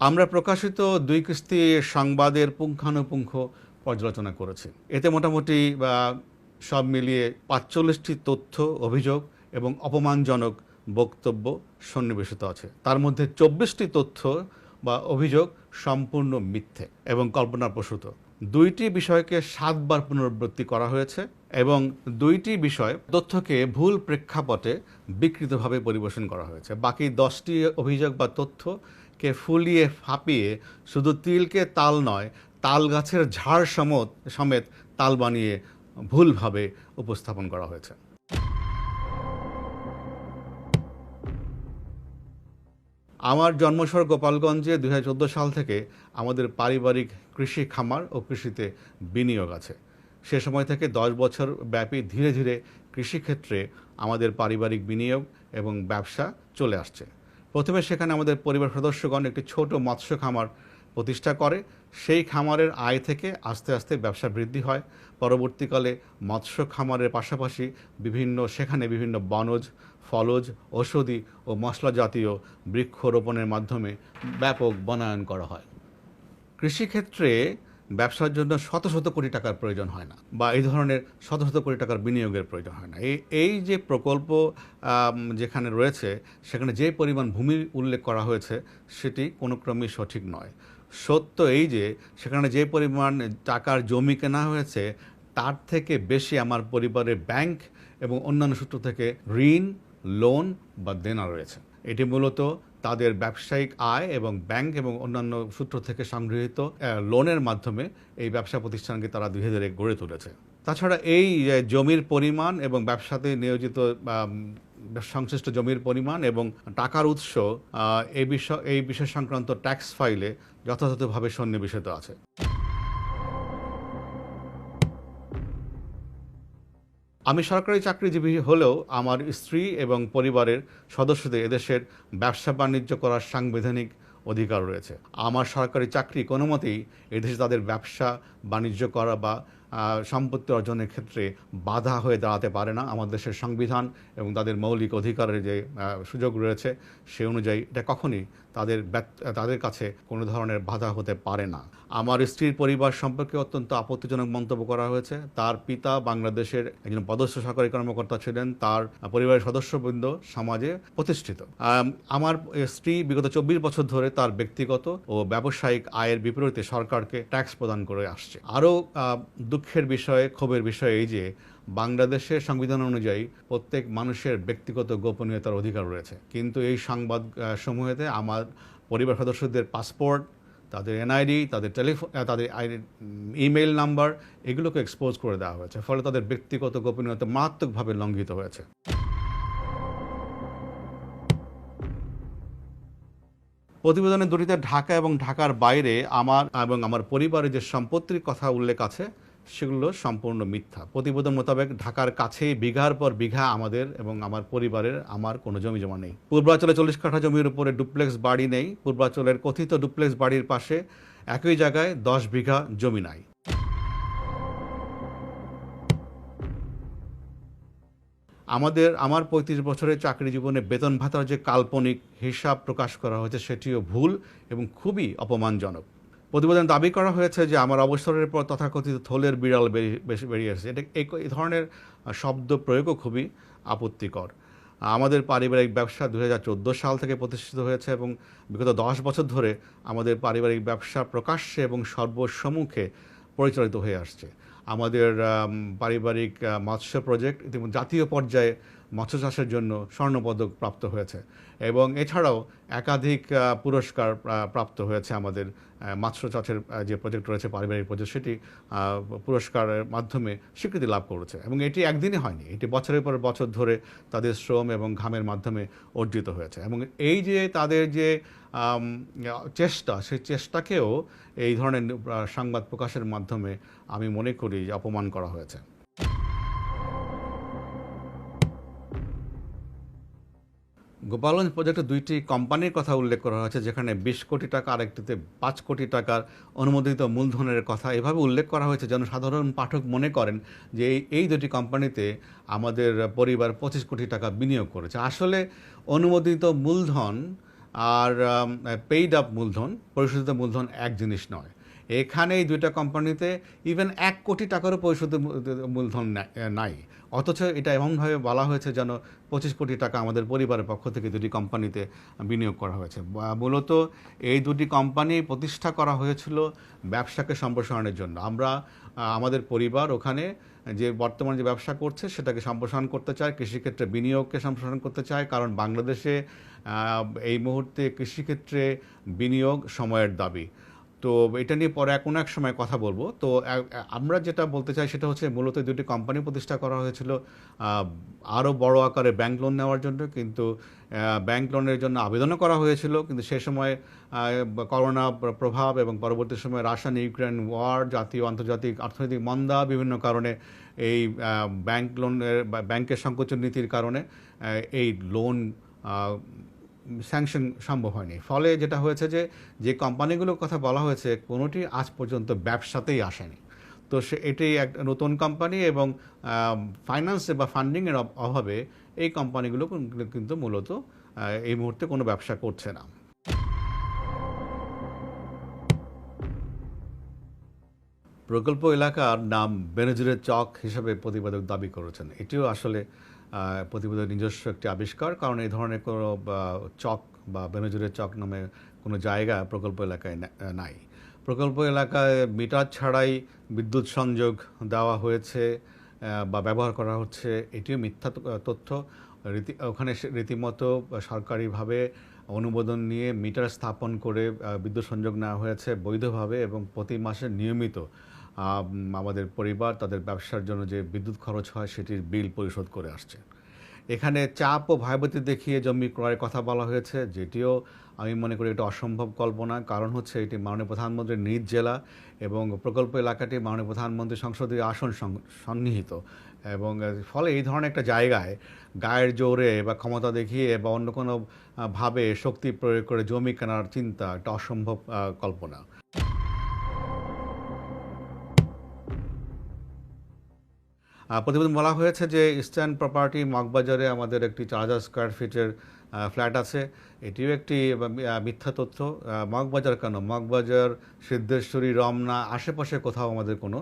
আমরা প্রকাশিত ২ কিস্তি সংবাদের পুঙ্খানুপুঙ্খ পর্যালোচনা করেছি। এতে মোটামুটি সব মিলিয়ে ৪৫টি তথ্য, অভিযোগ এবং অপমানজনক বক্তব্য সন্নিবেশিত আছে। তার মধ্যে ২৪টি তথ্য বা অভিযোগ সম্পূর্ণ মিথ্যে এবং কল্পনাপ্রসূত। ২টি বিষয়কে ৭ বার পুনরাবৃত্তি করা হয়েছে এবং ২টি বিষয় তথ্যকে ভুল প্রেক্ষাপটে বিকৃতভাবে পরিবেশন করা হয়েছে। বাকি ১০টি অভিযোগ বা তথ্যকে ফুলিয়ে ফাঁপিয়ে শুধু তিলকে তাল নয়, তাল গাছের ঝাড় সমেত তাল বানিয়ে ভুলভাবে উপস্থাপন করা হয়েছে। আমার জন্মশহর গোপালগঞ্জে ২০১৪ সাল থেকে আমাদের পারিবারিক কৃষি খামার ও কৃষিতে বিনিয়োগ আছে। সে সময় থেকে ১০ বছর ব্যাপী ধীরে ধীরে কৃষিক্ষেত্রে আমাদের পারিবারিক বিনিয়োগ এবং ব্যবসা চলে আসছে। প্রথমে সেখানে আমাদের পরিবার সদস্যগণ একটি ছোট মৎস্য খামার প্রতিষ্ঠা করে। সেই খামারের আয় থেকে আস্তে আস্তে ব্যবসা বৃদ্ধি হয়। পরবর্তীকালে মৎস্য খামারের পাশাপাশি সেখানে বিভিন্ন বনজ, ফলজ, ঔষধি ও মশলা জাতীয় বৃক্ষরোপণের মাধ্যমে ব্যাপক বনায়ন করা হয়। কৃষিক্ষেত্রে ব্যবসার জন্য শত শত কোটি টাকার প্রয়োজন হয় না, বা এই ধরনের শত শত কোটি টাকার বিনিয়োগের প্রয়োজন হয় না। এই যে প্রকল্প যেখানে রয়েছে, সেখানে যে পরিমাণ ভূমির উল্লেখ করা হয়েছে সেটি কোনো ক্রমেই সঠিক নয়। সত্য এই যে সেখানে যে পরিমাণ টাকার জমি কেনা হয়েছে তার থেকে বেশি আমার পরিবারের ব্যাংক এবং অন্যান্য সূত্র থেকে ঋণ, লোন বা দেনা রয়েছে। এটি মূলত তাদের ব্যবসায়িক আয় এবং ব্যাংক এবং অন্যান্য সূত্র থেকে সংগৃহীত লোনের মাধ্যমে এই ব্যবসা প্রতিষ্ঠানকে তারা ধীরে ধীরে গড়ে তুলেছে। তাছাড়া এই জমির পরিমাণ এবং ব্যবসাতে নিয়োজিত সংশ্লিষ্ট জমির পরিমাণ এবং টাকার উৎস এই বিষয় সংক্রান্ত ট্যাক্স ফাইলে যথাযথভাবে সন্নিবেশিত আছে। আমি সরকারি চাকরিজীবী হলেও আমার স্ত্রী এবং পরিবারের সদস্যদের এদেশের ব্যবসা বাণিজ্য করার সাংবিধানিক অধিকার রয়েছে। আমার সরকারি চাকরি কোনো মতেই এদেশে তাদের ব্যবসা বাণিজ্য করা বা সম্পত্তি অর্জনের ক্ষেত্রে বাধা হয়ে দাঁড়াতে পারে না। আমাদের দেশের সংবিধান এবং তাদের মৌলিক অধিকারের যে সুযোগ রয়েছে সে অনুযায়ী এটা কখনই তাদের কাছে কোনো ধরনের বাধা হতে পারে না। আমার স্ত্রীর পরিবার সম্পর্কে অত্যন্ত আপত্তিজনক মন্তব্য করা হয়েছে। তার পিতা বাংলাদেশের একজন পদস্থ সরকারি কর্মকর্তা ছিলেন। তার পরিবারের সদস্যবৃন্দ সমাজে প্রতিষ্ঠিত। আমার স্ত্রী বিগত ২৪ বছর ধরে তার ব্যক্তিগত ও ব্যবসায়িক আয়ের বিপরীতে সরকারকে ট্যাক্স প্রদান করে আসছে। আরও দুঃখের বিষয়, ক্ষোভের বিষয় এই যে বাংলাদেশের সংবিধান অনুযায়ী প্রত্যেক মানুষের ব্যক্তিগত গোপনীয়তার অধিকার রয়েছে, কিন্তু এই সংবাদ সমূহেতে আমার পরিবার সদস্যদের পাসপোর্ট, তাদের এনআইডি, তাদের ইমেইল নাম্বার এগুলোকে এক্সপোজ করে দেওয়া হয়েছে। ফলে তাদের ব্যক্তিগত গোপনীয়তা মারাত্মকভাবে লঙ্ঘিত হয়েছে। প্রতিবেদনে দুটিতে ঢাকা এবং ঢাকার বাইরে আমার এবং আমার পরিবারের যে সম্পত্তির কথা উল্লেখ আছে সেগুলো সম্পূর্ণ মিথ্যা। প্রতিবেদন মোতাবেক ঢাকার কাছেই বিঘার পর বিঘা আমাদের এবং আমার পরিবারের কোনো জমি জমা নেই। পূর্বাঞ্চলে ৪০ কাঠা জমির উপরে ডুপ্লেক্স বাড়ি নেই। পূর্বাঞ্চলের কথিত ডুপ্লেক্স বাড়ির পাশে একই জায়গায় ১০ বিঘা জমি নাই। আমার ৩৫ বছরের চাকরি জীবনে বেতন ভাতার যে কাল্পনিক হিসাব প্রকাশ করা হয়েছে সেটিও ভুল এবং খুবই অপমানজনক। প্রতিবেদনে দাবি করা হয়েছে যে আমার অবসরের পর তথাকথিত থলের বিড়াল বেরিয়ে এসেছে। এই ধরনের শব্দ প্রয়োগও খুবই আপত্তিকর। আমাদের পারিবারিক ব্যবসা ২০১৪ সাল থেকে প্রতিষ্ঠিত হয়েছে এবং বিগত ১০ বছর ধরে আমাদের পারিবারিক ব্যবসা প্রকাশ্যে এবং সর্বসম্মুখে পরিচালিত হয়ে আসছে। আমাদের পারিবারিক মৎস্য প্রজেক্ট ইতিমধ্যে জাতীয় পর্যায়ে মৎস্য চাষের জন্য স্বর্ণপদক প্রাপ্ত হয়েছে এবং এছাড়াও একাধিক পুরস্কার প্রাপ্ত হয়েছে। আমাদের মৎস্য চাষের যে প্রজেক্ট রয়েছে, পারিবারিক প্রজেক্ট, সেটি পুরস্কারের মাধ্যমে স্বীকৃতি লাভ করেছে এবং এটি একদিনই হয়নি, এটি বছরের পর বছর ধরে তাদের শ্রম এবং ঘামের মাধ্যমে অর্জিত হয়েছে। এবং এই যে তাদের যে চেষ্টা, সেই চেষ্টাকেও এই ধরনের সংবাদ প্রকাশের মাধ্যমে আমি মনে করি যে অপমান করা হয়েছে। গোপালগঞ্জ প্রজেক্টে ২টি কোম্পানির কথা উল্লেখ করা হয়েছে, যেখানে ২০ কোটি টাকা, আরেকটিতে ৫ কোটি টাকার অনুমোদিত মূলধনের কথা এভাবে উল্লেখ করা হয়েছে যেন সাধারণ পাঠক মনে করেন যে এই ২টি কোম্পানিতে আমাদের পরিবার ২৫ কোটি টাকা বিনিয়োগ করেছে। আসলে অনুমোদিত মূলধন আর পেইড আপ মূলধন, পরিশোধিত মূলধন এক জিনিস নয়। এখানে এই দুইটা কোম্পানিতে ইভেন 1 কোটি টাকারও পরিশোধিত মূলধন নাই, অথচ এটা এমনভাবে বলা হয়েছে যেন 25 কোটি টাকা আমাদের পরিবারের পক্ষ থেকে দুটি কোম্পানিতে বিনিয়োগ করা হয়েছে। মূলত এই দুটি কোম্পানি প্রতিষ্ঠা করা হয়েছিল ব্যবসাকে সম্প্রসারণের জন্য। আমরা আমাদের পরিবার ওখানে যে বর্তমানে যে ব্যবসা করছে সেটাকে সম্প্রসারণ করতে চায়, কৃষিক্ষেত্রে বিনিয়োগকে সম্প্রসারণ করতে চায়, কারণ বাংলাদেশে এই মুহূর্তে কৃষিক্ষেত্রে বিনিয়োগ সময়ের দাবি। তো এটা নিয়ে পরে কোনো এক সময় কথা বলবো। তো আমরা যেটা বলতে চাই সেটা হচ্ছে মূলত দুটি কোম্পানি প্রতিষ্ঠা করা হয়েছিল আরও বড় আকারে ব্যাংক লোন নেওয়ার জন্য, কিন্তু ব্যাংক লোনের জন্য আবেদনও করা হয়েছিল, কিন্তু সে সময় করোনা প্রভাব এবং পরবর্তী সময়ে রাশিয়ান ইউক্রেন ওয়ার, জাতীয় আন্তর্জাতিক অর্থনৈতিক মন্দা, বিভিন্ন কারণে এই ব্যাংক লোনের ব্যাংকের সংকোচন নীতির কারণে এই লোন স্যাংশন সম্ভব হয়নি। ফলে যেটা হয়েছে যে কোম্পানিগুলোর কথা বলা হয়েছে কোনোটি আজ পর্যন্ত ব্যবসাতেই আসেনি। তো এটি এক নতুন কোম্পানি এবং ফাইন্যান্সে বা ফান্ডিংয়ের অভাবে এই কোম্পানিগুলো কিন্তু মূলত এই মুহূর্তে কোনো ব্যবসা করছে না। প্রকল্প এলাকার নাম বেনজিরের চক হিসেবে প্রতিবেদক দাবি করেছেন। এটিও আসলে প্রতিবেদক নিজস্ব একটি আবিষ্কার, কারণ এই ধরনের কোনো চক বা বেনজিরের চক নামে কোনো জায়গা প্রকল্প এলাকায় নাই। প্রকল্প এলাকায় মিটার ছাড়াই বিদ্যুৎ সংযোগ দেওয়া হয়েছে বা ব্যবহার করা হচ্ছে, এটিও মিথ্যা তথ্য। ওখানে রীতিমতো সরকারিভাবে অনুমোদন নিয়ে মিটার স্থাপন করে বিদ্যুৎ সংযোগ নেওয়া হয়েছে বৈধভাবে, এবং প্রতি মাসে নিয়মিত আমাদের পরিবার তাদের ব্যবসার জন্য যে বিদ্যুৎ খরচ হয় সেটির বিল পরিশোধ করে আসছে। এখানে চাপ ও ভয়ভীতি দেখিয়ে জমি ক্রয়ের কথা বলা হয়েছে, যেটিও আমি মনে করি এটা অসম্ভব কল্পনা। কারণ হচ্ছে এটি মাননীয় প্রধানমন্ত্রীর নিজ জেলা এবং প্রকল্প এলাকাটি মাননীয় প্রধানমন্ত্রীর সংসদীয় আসন সন্নিহিত, এবং ফলে এই ধরনের একটা জায়গায় গায়ের জোরে বা ক্ষমতা দেখিয়ে বা অন্য কোনো ভাবে শক্তি প্রয়োগ করে জমি কেনার চিন্তা একটা অসম্ভব কল্পনা। প্রতিবেদন বলা হয়েছে যে ইস্টার্ন প্রপার্টি মগবাজারে আমাদের একটি 4000 স্কোয়ার ফিটের ফ্ল্যাট আছে, এটিও একটি মিথ্যা তথ্য। মগবাজার কেন, মগবাজার, সিদ্ধেশ্বরী, রমনা আশেপাশে কোথাও আমাদের কোনো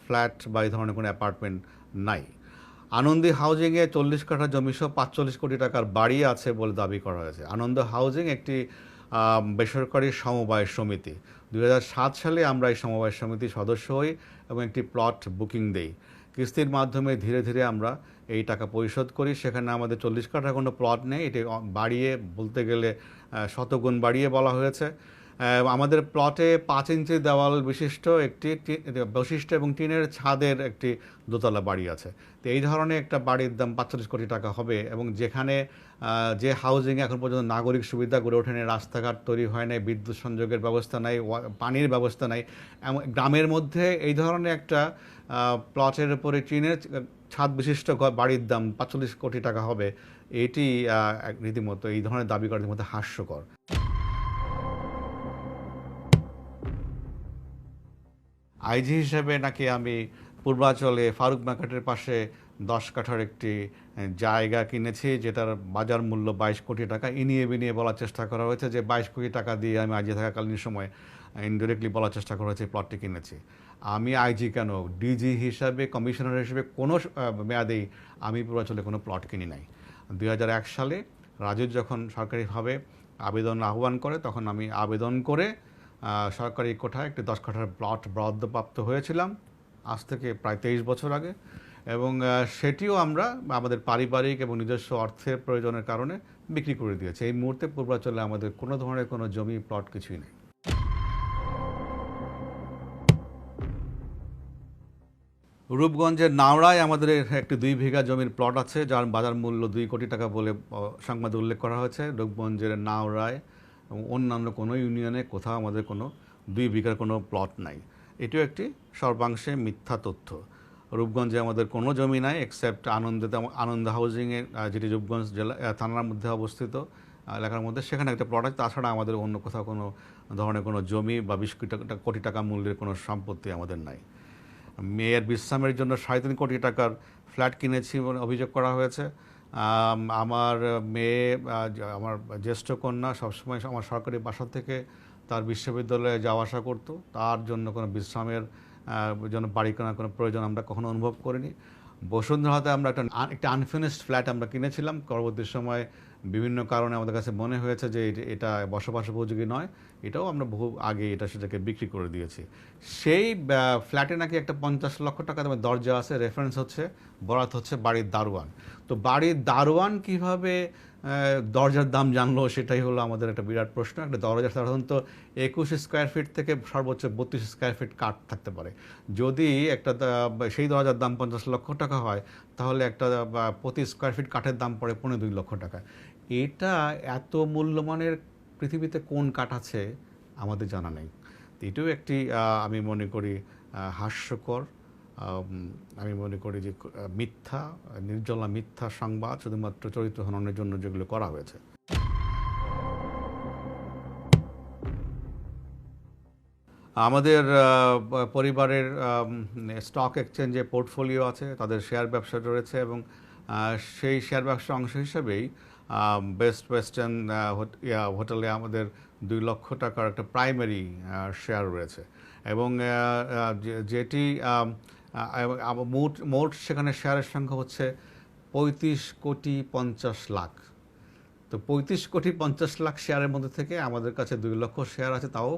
ফ্ল্যাট বা এই ধরনের কোনো অ্যাপার্টমেন্ট নাই। আনন্দী হাউজিংয়ে 40 কাঠা জমিসহ 45 কোটি টাকার বাড়ি আছে বলে দাবি করা হয়েছে। আনন্দ হাউজিং একটি বেসরকারি সমবায় সমিতি। 2007 সালে আমরা এই সমবায় সমিতির সদস্য হই এবং একটি প্লট বুকিং দেই। কিস্তির মাধ্যমে ধীরে ধীরে আমরা এই টাকা পরিশোধ করি। সেখানে আমাদের 40 কাঠা কোনো প্লট নেই, এটি বাড়িয়ে বলতে গেলে শতগুণ বাড়িয়ে বলা হয়েছে। আমাদের প্লটে 5 ইঞ্চি দেওয়াল বিশিষ্ট একটি বৈশিষ্ট্য এবং টিনের ছাদের একটি দোতলা বাড়ি আছে। তো এই ধরনের একটা বাড়ির দাম 45 কোটি টাকা হবে, এবং যেখানে যে হাউজিংয়ে এখন পর্যন্ত নাগরিক সুবিধা গড়ে ওঠেনি, রাস্তাঘাট তৈরি হয় নাই, বিদ্যুৎ সংযোগের ব্যবস্থা নাই, পানির ব্যবস্থা নাই, গ্রামের মধ্যে এই ধরনের একটা প্লটের উপরে টিনের ছাদ বিশিষ্ট বাড়ির দাম 45 কোটি টাকা হবে, এটি রীতিমতো এই ধরনের দাবি করার রীতিমতো হাস্যকর। আইজি হিসেবে নাকি আমি পূর্বাঞ্চলে ফারুক মার্কেটের পাশে 10 কাঠার একটি জায়গা কিনেছি, যেটার বাজার মূল্য 22 কোটি টাকা। ইনিয়ে বিনিয়ে বলার চেষ্টা করা হয়েছে যে 22 কোটি টাকা দিয়ে আমি আইজি থাকাকালীন সময় ইনডিরেক্টলি বলার চেষ্টা করা হয়েছে প্লটটি কিনেছি। আমি আইজি কেন, ডিজি হিসাবে, কমিশনার হিসেবে কোনো মেয়াদেই আমি পূর্বাঞ্চলে কোনো প্লট কিনি নাই। 2001 সালে রাজু যখন সরকারিভাবে আবেদন আহ্বান করে, তখন আমি আবেদন করে সরকারি কোঠায় একটি 10 কাঠার প্লট বরাদ্দপ্রাপ্ত হয়েছিলাম, আজ থেকে প্রায় 23 বছর আগে, এবং সেটিও আমরা আমাদের পারিবারিক এবং নিজস্ব অর্থের প্রয়োজনের কারণে বিক্রি করে দিয়েছি। এই মুহূর্তে পূর্বাঞ্চলে আমাদের কোনো ধরনের কোনো জমি প্লট কিছুই নেই। রূপগঞ্জের নাওড়ায় আমাদের একটি 2 বিঘা জমির প্লট আছে, যার বাজার মূল্য 2 কোটি টাকা বলে সংবাদে উল্লেখ করা হয়েছে। রূপগঞ্জের নাওড়ায় এবং অন্যান্য কোনো ইউনিয়নে কোথাও আমাদের কোনো 2 বিঘার কোনো প্লট নাই, এটিও একটি সর্বাংশে মিথ্যা তথ্য। রূপগঞ্জে আমাদের কোনো জমি নাই এক্সেপ্ট আনন্দ হাউজিংয়ের, যেটি রূপগঞ্জ জেলা থানার মধ্যে অবস্থিত এলাকার মধ্যে, সেখানে একটা প্লট আছে। তাছাড়া আমাদের অন্য কোথাও কোনো ধরনের কোনো জমি বা 20 কোটি টাকা মূল্যের কোনো সম্পত্তি আমাদের নাই। মেয়ের বিশ্রামের জন্য 3.5 কোটি টাকার ফ্ল্যাট কিনেছি বলে অভিযোগ করা হয়েছে। আমার মেয়ে, আমার জ্যেষ্ঠ কন্যা সবসময় আমার সরকারি বাসা থেকে তার বিশ্ববিদ্যালয়ে যাওয়া আসা করতো। তার জন্য কোনো বিশ্রামের জন্য বাড়ি কেনার কোনো প্রয়োজন আমরা কখনো অনুভব করিনি। বসুন্ধরাতে আমরা একটা আনফিনিশড ফ্ল্যাট আমরা কিনেছিলাম। পরবর্তী সময়ে বিভিন্ন কারণে আমাদের কাছে মনে হয়েছে যে এটা বসবাস উপযোগী নয়। এটাও আমরা বহু আগে সেটাকে বিক্রি করে দিয়েছি। সেই ফ্ল্যাটে নাকি একটা 50 লক্ষ টাকা দামের দরজা আছে, রেফারেন্স হচ্ছে, বরাত হচ্ছে বাড়ির দারোয়ান। তো বাড়ির দারোয়ান কিভাবে দরজার দাম জানলো, সেটাই হলো আমাদের একটা বিরাট প্রশ্ন। একটা দরজা সাধারণত 21 স্কোয়ার ফিট থেকে সর্বোচ্চ 32 স্কোয়ার ফিট কাঠ থাকতে পারে। যদি একটা সেই দরজার দাম 50 লক্ষ টাকা হয়, তাহলে একটা প্রতি স্কোয়ার ফিট কাঠের দাম পড়ে 2.25 লক্ষ টাকা। এটা এত মূল্যমানের পৃথিবীতে কোন কাঠ আছে আমাদের জানা নেই। তো এটাও একটি আমি মনে করি হাস্যকর, আমি মনে করি যে মিথ্যা, নির্জলা মিথ্যা সংবাদ, শুধুমাত্র চরিত্র হননের জন্য যেগুলো করা হয়েছে। আমাদের পরিবারের স্টক এক্সচেঞ্জে পোর্টফোলিও আছে, তাদের শেয়ার ব্যবসা রয়েছে, এবং সেই শেয়ার ব্যবসার অংশ হিসেবেই বেস্ট ওয়েস্টার্ন হোটেলে আমাদের 2 লক্ষ টাকার একটা প্রাইমারি শেয়ার রয়েছে, এবং যেটি মোট সেখানে শেয়ারের সংখ্যা হচ্ছে 35,50,00,000। তো 35,50,00,000 শেয়ারের মধ্যে থেকে আমাদের কাছে 2 লক্ষ শেয়ার আছে, তাও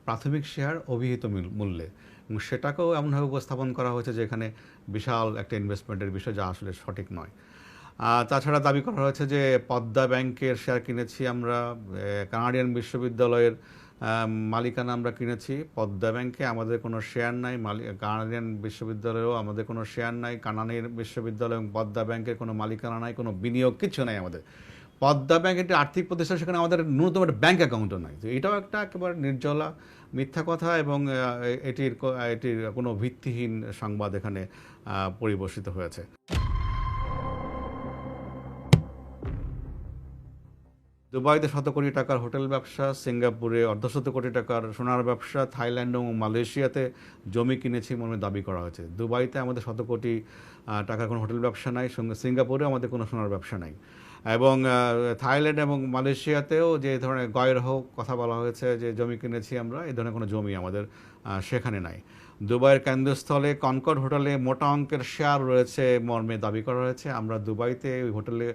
প্রাথমিক শেয়ার অভিহিত মূল্যে, এবং সেটাকেও এমনভাবে উপস্থাপন করা হয়েছে যে এখানে বিশাল একটা ইনভেস্টমেন্টের বিষয়, যা আসলে সঠিক নয়। তাছাড়া দাবি করা হয়েছে যে পদ্মা ব্যাংকের শেয়ার কিনেছি আমরা, কানাডিয়ান বিশ্ববিদ্যালয়ের মালিকানা আমরা কিনেছি। পদ্মা ব্যাংকে আমাদের কোনো শেয়ার নাই, কানাডিয়ান বিশ্ববিদ্যালয়েও আমাদের কোনো শেয়ার নাই, কানাডিয়ান বিশ্ববিদ্যালয় এবং পদ্মা ব্যাংকের কোনো মালিকানা নাই, কোনো বিনিয়োগ কিছু নাই আমাদের। পদ্মা ব্যাংক একটি আর্থিক প্রতিষ্ঠান, সেখানে আমাদের ন্যূনতম একটা ব্যাংক অ্যাকাউন্টও নাই। তো এটাও একটা একেবারে নির্জলা মিথ্যা কথা, এবং এটির কোনো ভিত্তিহীন সংবাদ এখানে পরিবেশিত হয়েছে। দুবাইতে 100 কোটি টাকার হোটেল ব্যবসা, সিঙ্গাপুরে 1.5 কোটি টাকার সোনার ব্যবসা, থাইল্যান্ড এবং মালয়েশিয়াতে জমি কিনেছি মর্মে দাবি করা হয়েছে। দুবাইতে আমাদের 100 কোটি টাকার কোনো হোটেল ব্যবসা নাই, সিঙ্গাপুরে আমাদের কোনো সোনার ব্যবসা নাই, এবং থাইল্যান্ড এবং মালয়েশিয়াতেও যে ধরনের গয়রহ কথা বলা হয়েছে যে জমি কিনেছি আমরা, এই ধরনের কোনো জমি আমাদের সেখানে নাই। দুবাইয়ের কেন্দ্রস্থলে কনকর্ড হোটেলে মোটা অঙ্কের শেয়ার রয়েছে মর্মে দাবি করা হয়েছে। আমরা দুবাইতে ওই হোটেলে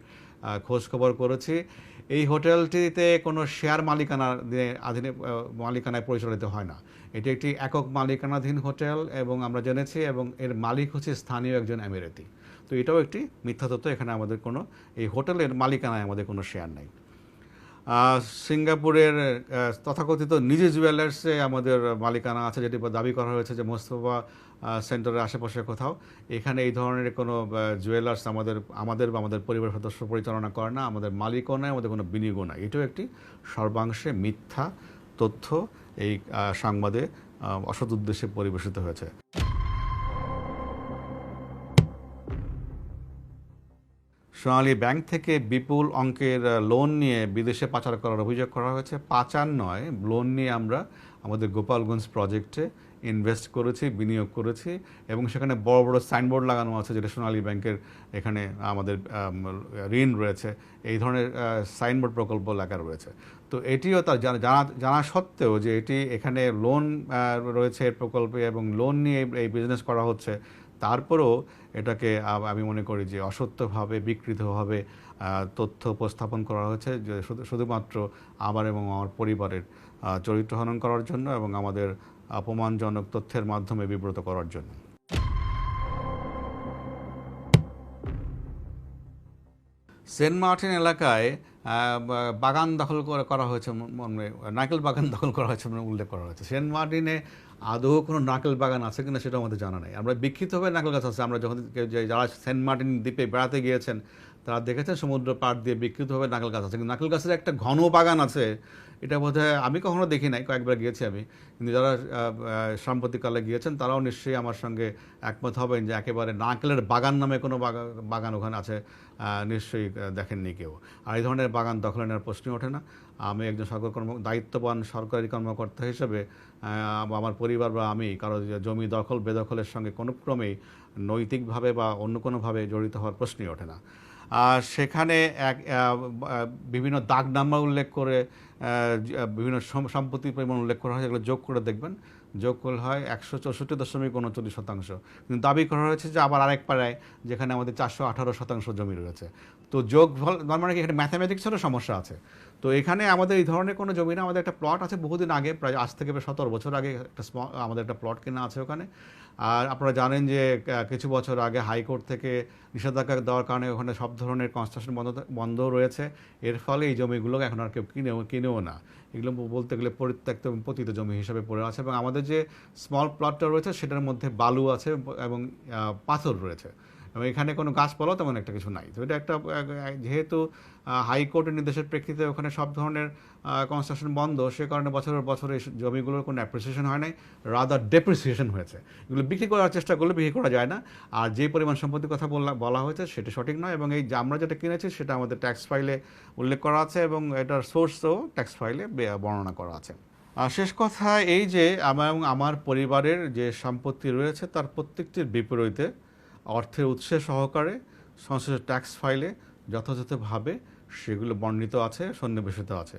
খোঁজ খবর করেছি। এই হোটেলটিতে কোনো শেয়ার মালিকানায় পরিচালিত হয় না। এটি একটি একক মালিকানাধীন হোটেল, এবং আমরা জেনেছি, এবং এর মালিক হচ্ছে স্থানীয় একজন আমিরাতি। তো এটাও একটি মিথ্যা তথ্য। এখানে আমাদের কোনো, এই হোটেলের মালিকানায় আমাদের কোনো শেয়ার নাই। সিঙ্গাপুরের তথাকথিত নিজে জুয়েলার্সে আমাদের মালিকানা আছে, যেটি দাবি করা হয়েছে যে মোস্তফা সেন্টারের আশেপাশে কোথাও। এখানে এই ধরনের কোনো জুয়েলার্স আমাদের বা আমাদের পরিবারের সদস্য পরিচালনা করে না, আমাদের মালিকও নাই, আমাদের কোনো বিনিয়োগও নাই। এটাও একটি সর্বাংশে মিথ্যা তথ্য, এই সংবাদে অসৎ উদ্দেশ্যে পরিবেশিত হয়েছে। সোনালী ব্যাংক থেকে বিপুল অঙ্কের লোন নিয়ে বিদেশে পাচার করার অভিযোগ করা হয়েছে। পাচার নয়, লোন নিয়ে আমরা আমাদের গোপালগঞ্জ প্রজেক্টে ইনভেস্ট করেছি, বিনিয়োগ করেছি, এবং সেখানে বড় বড় সাইনবোর্ড লাগানো আছে যেটা সোনালী ব্যাংকের এখানে আমাদের ঋণ রয়েছে, এই ধরনের সাইনবোর্ড প্রকল্প লেখা রয়েছে। তো এটিও তার জানা সত্ত্বেও যে এটি এখানে লোন রয়েছে এর প্রকল্পে, এবং লোন নিয়ে এই বিজনেস করা হচ্ছে, তারপরেও এটাকে আমি মনে করি যে অসত্যভাবে, বিকৃতভাবে তথ্য উপস্থাপন করা হয়েছে, যে শুধুমাত্র আমার এবং আমার পরিবারের চরিত্র হনন করার জন্য, এবং আমাদের অপমানজনক তথ্যের মাধ্যমে বিব্রত করার জন্য। সেন্ট মার্টিন এলাকায় বাগান দখল করা হয়েছে, নারকেল বাগান দখল করা হয়েছে উল্লেখ করা হয়েছে। সেন্ট মার্টিনে আদৌ কোনো নারকেল বাগান আছে কিনা সেটা আমাদের জানা নেই। আমরা বিক্ষিপ্তভাবে নারকেল গাছ আছে, আমরা যখন যারা সেন্ট মার্টিন দ্বীপে বেড়াতে গিয়েছেন তারা দেখেছেন সমুদ্র পাড় দিয়ে বিক্ষিপ্তভাবে নারকেল গাছ আছে, কিন্তু নারকেল গাছের একটা ঘন বাগান আছে, এটা বোধহয় আমি কখনো দেখি নাই, কয়েকবার গিয়েছি আমি, কিন্তু যারা সাম্প্রতিককালে গিয়েছেন তারাও নিশ্চয়ই আমার সঙ্গে একমত হবেন যে একেবারে নারকেলের বাগান নামে কোনো বাগান ওখানে আছে নিশ্চয়ই দেখেননি কেউ। আর এই ধরনের বাগান দখলে নেওয়ার প্রশ্নই ওঠে না। আমি একজন দায়িত্ববান সরকারি কর্মকর্তা হিসেবে আমার পরিবার বা আমি কারো জমি দখল বেদখলের সঙ্গে কোনো ক্রমেই নৈতিকভাবে বা অন্য কোনোভাবে জড়িত হওয়ার প্রশ্নই ওঠে না। আর সেখানে বিভিন্ন দাগ নাম্বার উল্লেখ করে বিভিন্ন সম্পত্তির পরিমাণ উল্লেখ করা হয়, যেগুলো যোগ করে দেখবেন, যোগ করলে হয় 164.39%। কিন্তু দাবি করা হয়েছে যে আবার আরেক পাড়ায় যেখানে আমাদের 418% জমি রয়েছে। তো যোগফল মানে কি এখানে ম্যাথামেটিক্সেরও সমস্যা আছে। তো এখানে আমাদের এই ধরনের কোনো জমি না, আমাদের একটা প্লট আছে বহুদিন আগে, প্রায় আজ থেকে প্রায় 17 বছর আগে আমাদের একটা প্লট কেনা আছে ওখানে। আর আপনারা জানেন যে কিছু বছর আগে হাইকোর্ট থেকে নিষেধাজ্ঞা দেওয়ার কারণে ওখানে সব ধরনের কনস্ট্রাকশন বন্ধ রয়েছে। এর ফলে এই জমিগুলো এখন আর কেউ কিনেও না, এগুলো বলতে গেলে পরিত্যক্ত এবং পতিত জমি হিসাবে পড়ে আছে। এবং আমাদের যে স্মল প্লটটা রয়েছে সেটার মধ্যে বালু আছে এবং পাথর রয়েছে, এবং এখানে কোনো গাছপালাও তেমন একটা কিছু নাই। তো এটা একটা যেহেতু হাইকোর্টের নির্দেশের প্রেক্ষিতে ওখানে সব ধরনের কনস্ট্রাকশন বন্ধ, সে কারণে বছরের বছর এই জমিগুলোর কোনো অ্যাপ্রিসিয়েশন হয় নাই, রাদার ডেপ্রিসিয়েশন হয়েছে। এগুলো বিক্রি করার চেষ্টা করলে বিক্রি করা যায় না। আর যে পরিমাণ সম্পত্তির কথা বলা হয়েছে সেটা সঠিক নয়, এবং এই যে আমরা যেটা কিনেছি সেটা আমাদের ট্যাক্স ফাইলে উল্লেখ করা আছে এবং এটার সোর্সও ট্যাক্স ফাইলে বর্ণনা করা আছে। আর শেষ কথা এই যে আমার পরিবারের যে সম্পত্তি রয়েছে তার প্রত্যেকটির বিপরীতে অর্থের উৎসের সহকারে সংশ্লিষ্ট ট্যাক্স ফাইলে যথাযথভাবে সেগুলো বর্ণিত আছে, সন্নিবেশিত আছে।